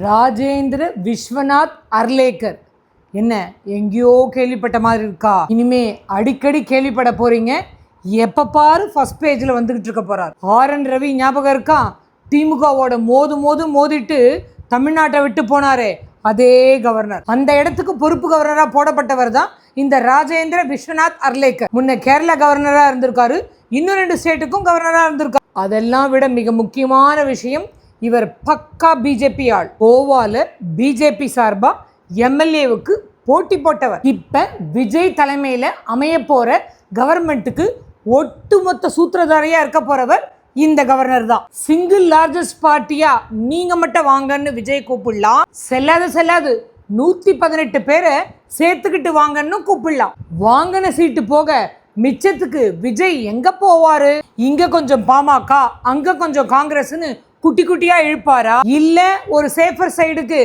ராஜேந்திர விஸ்வநாத் அர்லேக்கர் என்ன எங்கேயோ கேள்விப்பட்ட மாதிரி இருக்கா? இனிமே அடிக்கடி கேள்விப்பட போறீங்க. எப்ப பாரு ஃபர்ஸ்ட் பேஜ்ல வந்துகிட்டு இருக்க போறார். ஆர்.என். ரவி ஞாபகம் இருக்கா? திமுகவோட மோதிட்டு தமிழ்நாட்டை விட்டு போனாரே, அதே கவர்னர். அந்த இடத்துக்கு பொறுப்பு கவர்னரா போடப்பட்டவர் தான் இந்த ராஜேந்திர விஸ்வநாத் அர்லேக்கர். முன்ன கேரளா கவர்னரா இருந்திருக்காரு, இன்னும் 2 ஸ்டேட்டுக்கும் கவர்னரா இருந்திருக்காரு. அதெல்லாம் விட மிக முக்கியமான விஷயம், இவர் பக்கா பிஜேபி ஆள். கோவால பிஜேபி சார்பா எம்எல்ஏவுக்கு போட்டி போட்டவர். இப்ப விஜய் தலைமையில அமைய போற கவர்மெண்ட்டுக்கு ஒட்டுமொத்த சூத்திரதாரியா இருக்க போறவர் இந்த கவர்னர் தான். சிங்கிள் லார்ஜஸ்ட் பார்ட்டியா நீங்க மட்டும் வாங்கன்னு விஜய் கூப்பிடலாம். செல்லாது 118 பேரை சேர்த்துக்கிட்டு வாங்கன்னு கூப்பிடலாம். வாங்கின சீட்டு போக மிச்சத்துக்கு விஜய் எங்க போவாரு? இங்க கொஞ்சம் பாமக, அங்க கொஞ்சம் காங்கிரஸ்னு குட்டி குட்டியா இழுப்பாரா? இல்ல ஒரு சேஃபர் சைடுக்கு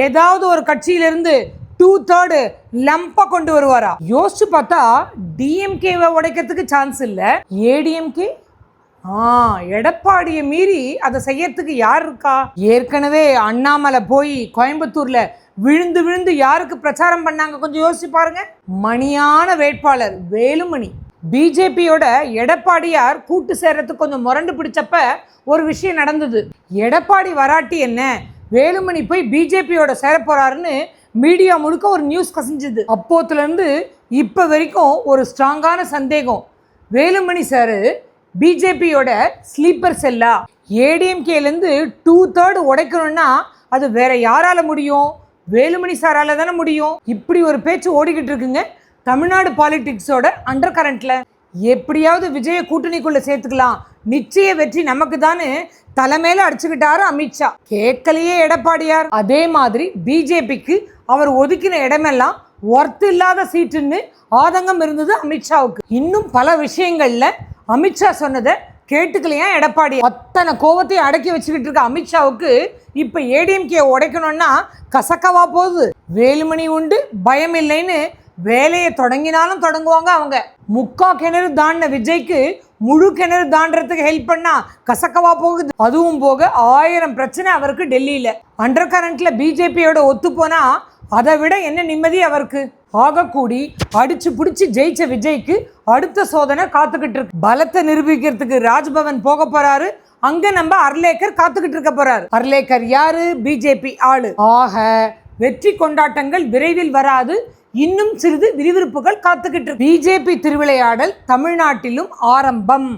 ஏதாவது ஒரு கட்சியிலிருந்து 2/3 லம்பா கொண்டு வருவாரா? யோசிச்சு பார்த்தா டிஎம்கேவை உடைக்கிறதுக்கு சான்ஸ் இல்ல. ஏடிஎம்கே எடப்பாடியை மீறி அதை செய்யறதுக்கு யார் இருக்கா? ஏற்கனவே அண்ணாமலை போய் கோயம்புத்தூர்ல விழுந்து யாருக்கு பிரச்சாரம் பண்ணாங்க? கொஞ்சம் யோசிச்சு பாருங்க. மணியான வேட்பாளர் வேலுமணி. பிஜேபியோட எடப்பாடியார் கூட்டு சேர்றதுக்கு கொஞ்சம் முரண்டு பிடிச்சப்ப ஒரு விஷயம் நடந்தது. எடப்பாடி வராட்டி என்ன, வேலுமணி போய் பிஜேபியோட சேர போறாருன்னு மீடியா முழுக்க ஒரு நியூஸ் கசிஞ்சது. அப்போத்துல இருந்து இப்ப வரைக்கும் ஒரு ஸ்ட்ராங்கான சந்தேகம், வேலுமணி சார் பிஜேபியோட ஸ்லீப்பர் செல்லா? ஏடிஎம்கேலேருந்து 2/3 உடைக்கணும்னா அது வேற யாரால முடியும்? வேலுமணி சாரால தானே முடியும். இப்படி ஒரு பேச்சு ஓடிக்கிட்டு இருக்குங்க தமிழ்நாடு பாலிடிக்ஸோட அண்டர் கரண்ட்ல. எப்படியாவது விஜய கூட்டணிக்குள்ள சேர்த்துக்கலாம், நிச்சய வெற்றி நமக்கு தானே தலைமையில அடிச்சுக்கிட்டாரு அமித்ஷா. கேட்கலையே எடப்பாடியார். அதே மாதிரி பிஜேபிக்கு அவர் ஒதுக்கின இடமெல்லாம் ஒர்த் இல்லாத சீட்டுன்னு ஆதங்கம் இருந்தது அமித்ஷாவுக்கு. இன்னும் பல விஷயங்கள்ல அமித்ஷா சொன்னதை கேட்டுக்கலையா எடப்பாடி. அத்தனை கோவத்தையும் அடக்கி வச்சுக்கிட்டு இருக்க அமித்ஷாவுக்கு இப்ப ஏடிஎம்கே உடைக்கணும்னா கசக்கவா போகுது. வேலுமணி உண்டு பயம் இல்லைன்னு வேலையை தொடங்கினாலும் தொடங்குவாங்க அவங்க. முக்கா கிணறு தாண்டின விஜய்க்கு முழு கிணறு தாண்டறதுக்கு ஹெல்ப் பண்ணா கசக்கவா போகுது. அதுவும் போக 1000 பிரச்சனை அவருக்கு டெல்லியில. அண்டர் கரண்ட்ல பிஜேபியோட ஒத்து போனா அதை விட என்ன நிம்மதி அவருக்கு? ஆகக்கூடி அடிச்சு பிடிச்சி ஜெயிச்ச விஜய்க்கு அடுத்த சோதனை காத்துக்கிட்டு இருக்கு. பலத்தை நிரூபிக்கிறதுக்கு ராஜ்பவன் போக போறாரு. அங்க நம்ம அர்லேக்கர் காத்துக்கிட்டு இருக்க போறாரு. அர்லேக்கர் யாரு? பிஜேபி ஆளு. ஆக வெற்றி கொண்டாட்டங்கள் விரைவில் வராது, இன்னும் சிறிது விறுவிறுப்புகள் காத்துக்கிட்டு இருக்கு. பிஜேபி திருவிளையாடல் தமிழ்நாட்டிலும் ஆரம்பம்.